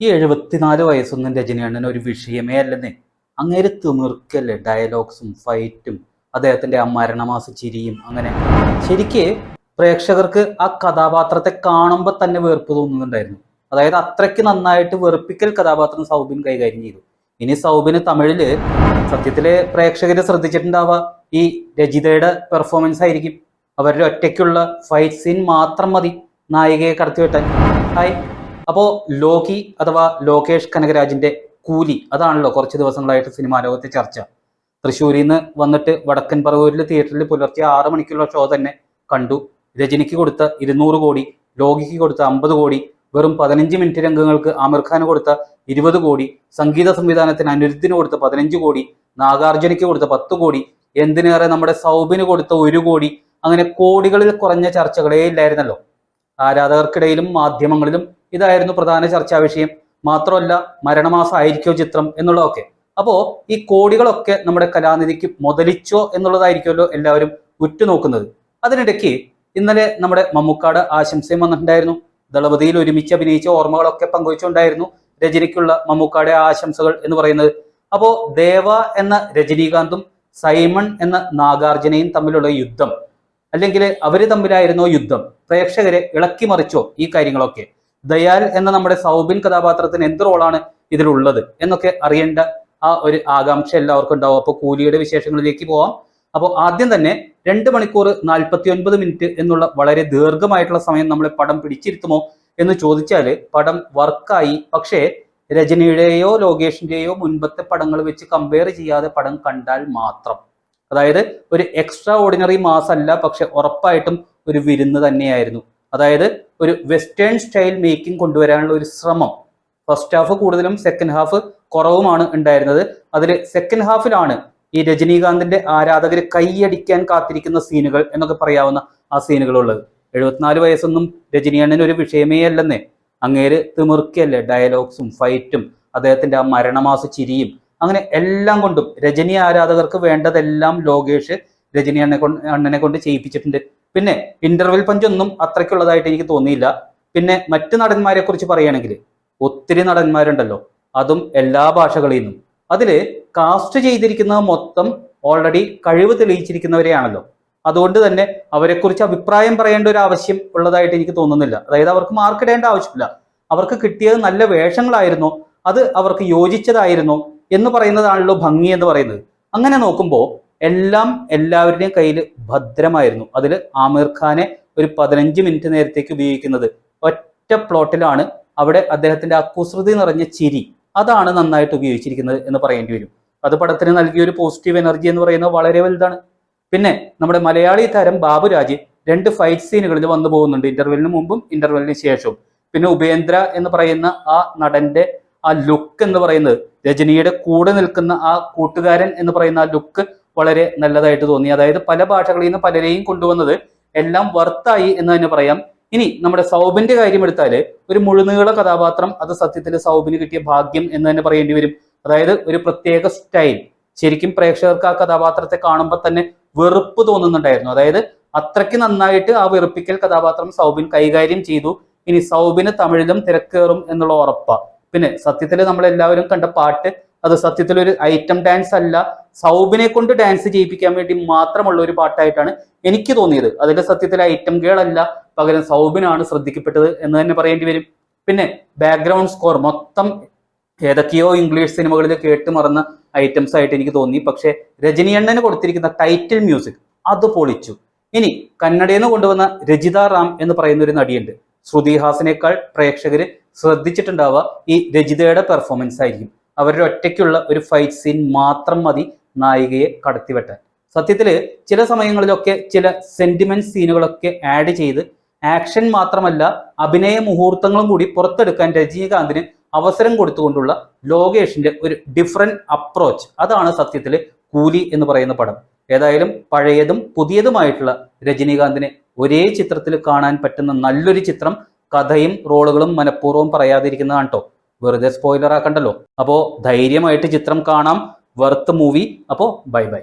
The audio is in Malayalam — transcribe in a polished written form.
ഈ 74 വയസ്സൊന്നും രജനി അണ്ണൻ ഒരു വിഷയമേ അല്ലെന്നേ. അങ്ങേര് തിമിർക്കല്ലേ, ഡയലോഗ്സും ഫൈറ്റും അദ്ദേഹത്തിന്റെ ആ മരണമാസ ചിരിയും. അങ്ങനെ ശരിക്ക് പ്രേക്ഷകർക്ക് ആ കഥാപാത്രത്തെ കാണുമ്പോൾ തന്നെ വെറുപ്പ് തോന്നുന്നുണ്ടായിരുന്നു. അതായത് അത്രയ്ക്ക് നന്നായിട്ട് വെറുപ്പിക്കൽ കഥാപാത്രം സൗബിൻ കൈകാര്യം ചെയ്തു. ഇനി സൗബിന് തമിഴില് സത്യത്തില് പ്രേക്ഷകര് ശ്രദ്ധിച്ചിട്ടുണ്ടാവുക ഈ രജിതയുടെ പെർഫോമൻസ് ആയിരിക്കും. അവരുടെ ഒറ്റയ്ക്കുള്ള ഫൈറ്റ് സീൻ മാത്രം മതി നായികയെ കടത്തിവെട്ടാൻ. ഹായ്, അപ്പോ ലോകി അഥവാ ലോകേഷ് കനകരാജിന്റെ കൂലി, അതാണല്ലോ കുറച്ച് ദിവസങ്ങളായിട്ട് സിനിമാ ലോകത്തെ ചർച്ച. തൃശ്ശൂരിൽ നിന്ന് വന്നിട്ട് വടക്കൻ പറവൂരിൽ തിയേറ്ററിൽ പുലർച്ചെ 6 മണിക്കുള്ള ഷോ തന്നെ കണ്ടു. രജനിക്ക് കൊടുത്ത 200 കോടി, ലോകിക്ക് കൊടുത്ത 50 കോടി, വെറും 15 മിനിറ്റ് രംഗങ്ങൾക്ക് ആമിർ ഖാന് കൊടുത്ത 20 കോടി, സംഗീത സംവിധാനത്തിന് അനിരുദ്ധിന് കൊടുത്ത 15 കോടി, നാഗാർജുനയ്ക്ക് കൊടുത്ത 10 കോടി, എന്തിനേറെ നമ്മുടെ സൗബിന് കൊടുത്ത 1 കോടി. അങ്ങനെ കോടികളിൽ കുറഞ്ഞ ചർച്ചകളേ ഇല്ലായിരുന്നല്ലോ. ആരാധകർക്കിടയിലും മാധ്യമങ്ങളിലും ഇതായിരുന്നു പ്രധാന ചർച്ചാ വിഷയം. മാത്രമല്ല, മരണമാസം ആയിരിക്കോ ചിത്രം എന്നുള്ളതൊക്കെ. അപ്പോ ഈ കോടികളൊക്കെ നമ്മുടെ കലാനിധിക്ക് മുതലിച്ചോ എന്നുള്ളതായിരിക്കുമല്ലോ എല്ലാവരും ഉറ്റുനോക്കുന്നത്. അതിനിടയ്ക്ക് ഇന്നലെ നമ്മുടെ മമ്മൂക്കാട് ആശംസയും വന്നിട്ടുണ്ടായിരുന്നു. ദളപതിയിൽ ഒരുമിച്ച് അഭിനയിച്ച ഓർമ്മകളൊക്കെ പങ്കുവച്ചുകൊണ്ടായിരുന്നു രജനിക്കുള്ള മമ്മൂക്കാടെ ആശംസകൾ എന്ന് പറയുന്നത്. അപ്പോ ദേവ എന്ന രജനീകാന്തും സൈമൺ എന്ന നാഗാർജുനയും തമ്മിലുള്ള യുദ്ധം, അല്ലെങ്കിൽ അവര് തമ്മിലായിരുന്നോ യുദ്ധം, പ്രേക്ഷകരെ ഇളക്കി മറിച്ചോ ഈ കാര്യങ്ങളൊക്കെ, ദയാൽ എന്ന നമ്മുടെ സൗബിൻ കഥാപാത്രത്തിന് എന്ത് റോളാണ് ഇതിലുള്ളത് എന്നൊക്കെ അറിയേണ്ട ആ ഒരു ആകാംക്ഷ എല്ലാവർക്കും ഉണ്ടാവും. അപ്പോൾ കൂലിയുടെ വിശേഷങ്ങളിലേക്ക് പോവാം. അപ്പോൾ ആദ്യം തന്നെ 2 മണിക്കൂർ 49 മിനിറ്റ് എന്നുള്ള വളരെ ദീർഘമായിട്ടുള്ള സമയം നമ്മളെ പടം പിടിച്ചിരുത്തുമോ എന്ന് ചോദിച്ചാൽ പടം വർക്കായി. പക്ഷേ രജനിയുടെയോ ലോകേഷിന്റെയോ മുൻപത്തെ പടങ്ങൾ വെച്ച് കമ്പയർ ചെയ്യാതെ പടം കണ്ടാൽ മാത്രം, അതായത് ഒരു എക്സ്ട്രാ ഓർഡിനറി മാസ് അല്ല, പക്ഷെ ഉറപ്പായിട്ടും ഒരു വിരുന്ന് തന്നെയായിരുന്നു. അതായത് ഒരു വെസ്റ്റേൺ സ്റ്റൈൽ മേക്കിംഗ് കൊണ്ടുവരാനുള്ള ഒരു ശ്രമം. ഫസ്റ്റ് ഹാഫ് കൂടുതലും സെക്കൻഡ് ഹാഫ് കുറവുമാണ് ഉണ്ടായിരുന്നത്. അതിൽ സെക്കൻഡ് ഹാഫിലാണ് ഈ രജനീകാന്തിന്റെ ആരാധകർ കൈയടിക്കാൻ കാത്തിരിക്കുന്ന സീനുകൾ എന്നൊക്കെ പറയാവുന്ന ആ സീനുകളുള്ളത്. 74 വയസ്സൊന്നും രജനിയണ്ണന് ഒരു വിഷയമേ അല്ലെന്നേ. അങ്ങേര് തിമിർക്കല്ലേ, ഡയലോഗ്സും ഫൈറ്റും അദ്ദേഹത്തിന്റെ ആ മരണമാസ ചിരിയും. അങ്ങനെ എല്ലാം കൊണ്ടും രജനി ആരാധകർക്ക് വേണ്ടതെല്ലാം ലോകേഷ് രജനി അണ്ണനെ കൊണ്ട് ചെയ്യിപ്പിച്ചിട്ടുണ്ട്. പിന്നെ ഇന്റർവെൽ പഞ്ചൊന്നും അത്രയ്ക്കുള്ളതായിട്ട് എനിക്ക് തോന്നിയില്ല. പിന്നെ മറ്റു നടന്മാരെ കുറിച്ച് പറയുകയാണെങ്കിൽ ഒത്തിരി നടന്മാരുണ്ടല്ലോ, അതും എല്ലാ ഭാഷകളിൽ നിന്നും. അതില് കാസ്റ്റ് ചെയ്തിരിക്കുന്നത് മൊത്തം ഓൾറെഡി കഴിവ് തെളിയിച്ചിരിക്കുന്നവരെയാണല്ലോ. അതുകൊണ്ട് തന്നെ അവരെക്കുറിച്ച് അഭിപ്രായം പറയേണ്ട ഒരു ആവശ്യം ഉള്ളതായിട്ട് എനിക്ക് തോന്നുന്നില്ല. അതായത് അവർക്ക് മാർക്കിടേണ്ട ആവശ്യമില്ല. അവർക്ക് കിട്ടിയത് നല്ല വേഷങ്ങളായിരുന്നോ, അത് അവർക്ക് യോജിച്ചതായിരുന്നോ എന്ന് പറയുന്നതാണല്ലോ ഭംഗി എന്ന് പറയുന്നത്. അങ്ങനെ നോക്കുമ്പോൾ എല്ലാം എല്ലാവരുടെയും കയ്യിൽ ഭദ്രമായിരുന്നു. അതിൽ ആമിർ ഖാനെ ഒരു 15 മിനിറ്റ് നേരത്തേക്ക് ഉപയോഗിക്കുന്നത് ഒറ്റ പ്ലോട്ടിലാണ്. അവിടെ അദ്ദേഹത്തിന്റെ ആ കുസൃതി നിറഞ്ഞ ചിരി, അതാണ് നന്നായിട്ട് ഉപയോഗിച്ചിരിക്കുന്നത് എന്ന് പറയേണ്ടി വരും. അത് പടത്തിന് നൽകിയ ഒരു പോസിറ്റീവ് എനർജി എന്ന് പറയുന്നത് വളരെ വലുതാണ്. പിന്നെ നമ്മുടെ മലയാളി താരം ബാബുരാജ് 2 ഫൈറ്റ് സീനുകളിൽ വന്നു പോകുന്നുണ്ട്, ഇന്റർവെല്ലിന് മുമ്പും ഇന്റർവെല്ലിന് ശേഷവും. പിന്നെ ഉപേന്ദ്ര എന്ന് പറയുന്ന ആ നടന്റെ ആ ലുക്ക് എന്ന് പറയുന്നത്, രജനിയുടെ കൂടെ നിൽക്കുന്ന ആ കൂട്ടുകാരൻ എന്ന് പറയുന്ന ആ ലുക്ക് വളരെ നല്ലതായിട്ട് തോന്നി. അതായത് പല ഭാഷകളിൽ നിന്ന് പലരെയും കൊണ്ടുവന്നത് എല്ലാം വർത്തായി എന്ന് തന്നെ പറയാം. ഇനി നമ്മുടെ സൗബിന്റെ കാര്യം എടുത്താൽ ഒരു മുഴുനീള കഥാപാത്രം, അത് സത്യത്തിൽ സൗബിന് കിട്ടിയ ഭാഗ്യം എന്ന് തന്നെ പറയേണ്ടി വരും. അതായത് ഒരു പ്രത്യേക സ്റ്റൈൽ. ശരിക്കും പ്രേക്ഷകർക്ക് ആ കഥാപാത്രത്തെ കാണുമ്പോൾ തന്നെ വെറുപ്പ് തോന്നുന്നുണ്ടായിരുന്നു. അതായത് അത്രയ്ക്ക് നന്നായിട്ട് ആ വെറുപ്പിക്കൽ കഥാപാത്രം സൗബിൻ കൈകാര്യം ചെയ്തു. ഇനി സൗബിന് തമിഴിലും തിരക്കേറും എന്നുള്ള ഉറപ്പാ. പിന്നെ സത്യത്തിൽ നമ്മളെല്ലാവരും കണ്ട പാട്ട്, അത് സത്യത്തിൽ ഒരു ഐറ്റം ഡാൻസ് അല്ല, സൗബിനെ കൊണ്ട് ഡാൻസ് ചെയ്യിപ്പിക്കാൻ വേണ്ടി മാത്രമുള്ള ഒരു പാട്ടായിട്ടാണ് എനിക്ക് തോന്നിയത്. അതിന്റെ സത്യത്തിൽ ഐറ്റം ഗേൾ അല്ല, പകരം സൗബിനാണ് ശ്രദ്ധിക്കപ്പെട്ടത് എന്ന് തന്നെ പറയേണ്ടി വരും. പിന്നെ ബാക്ക്ഗ്രൗണ്ട് സ്കോർ മൊത്തം ഏതൊക്കെയോ ഇംഗ്ലീഷ് സിനിമകളിൽ കേട്ട് മറന്ന ഐറ്റംസ് ആയിട്ട് എനിക്ക് തോന്നി. പക്ഷെ രജനിയണ്ണന് കൊടുത്തിരിക്കുന്ന ടൈറ്റിൽ മ്യൂസിക് അത് പൊളിച്ചു. ഇനി കന്നഡയിൽ നിന്ന് കൊണ്ടുവന്ന രജിത റാം എന്ന് പറയുന്ന ഒരു നടിയുണ്ട്. ശ്രുതി ഹാസനേക്കാൾ പ്രേക്ഷകര് ശ്രദ്ധിച്ചിട്ടുണ്ടാവുക ഈ രജിതയുടെ പെർഫോമൻസ് ആയിരിക്കും. അവരുടെ ഒറ്റയ്ക്കുള്ള ഒരു ഫൈറ്റ് സീൻ മാത്രം മതി നായികയെ കടത്തിവെട്ടാൻ. സത്യത്തില് ചില സമയങ്ങളിലൊക്കെ ചില സെന്റിമെന്റ് സീനുകളൊക്കെ ആഡ് ചെയ്ത് ആക്ഷൻ മാത്രമല്ല അഭിനയ മുഹൂർത്തങ്ങളും കൂടി പുറത്തെടുക്കാൻ രജനീകാന്തിന് അവസരം കൊടുത്തുകൊണ്ടുള്ള ലോകേഷിന്റെ ഒരു ഡിഫറെന്റ് അപ്രോച്ച്, അതാണ് സത്യത്തില് കൂലി എന്ന് പറയുന്ന പടം. ഏതായാലും പഴയതും പുതിയതുമായിട്ടുള്ള രജനീകാന്തിനെ ഒരേ ചിത്രത്തിൽ കാണാൻ പറ്റുന്ന നല്ലൊരു ചിത്രം. കഥയും റോളുകളും മനഃപൂർവ്വം പറയാതിരിക്കുന്നതാണ് കേട്ടോ, വെറുതെ സ്പോയിലർ ആക്കണ്ടല്ലോ. അപ്പോൾ ധൈര്യമായിട്ട് ചിത്രം കാണാം, വർത്ത് മൂവി. അപ്പോൾ ബൈ ബൈ.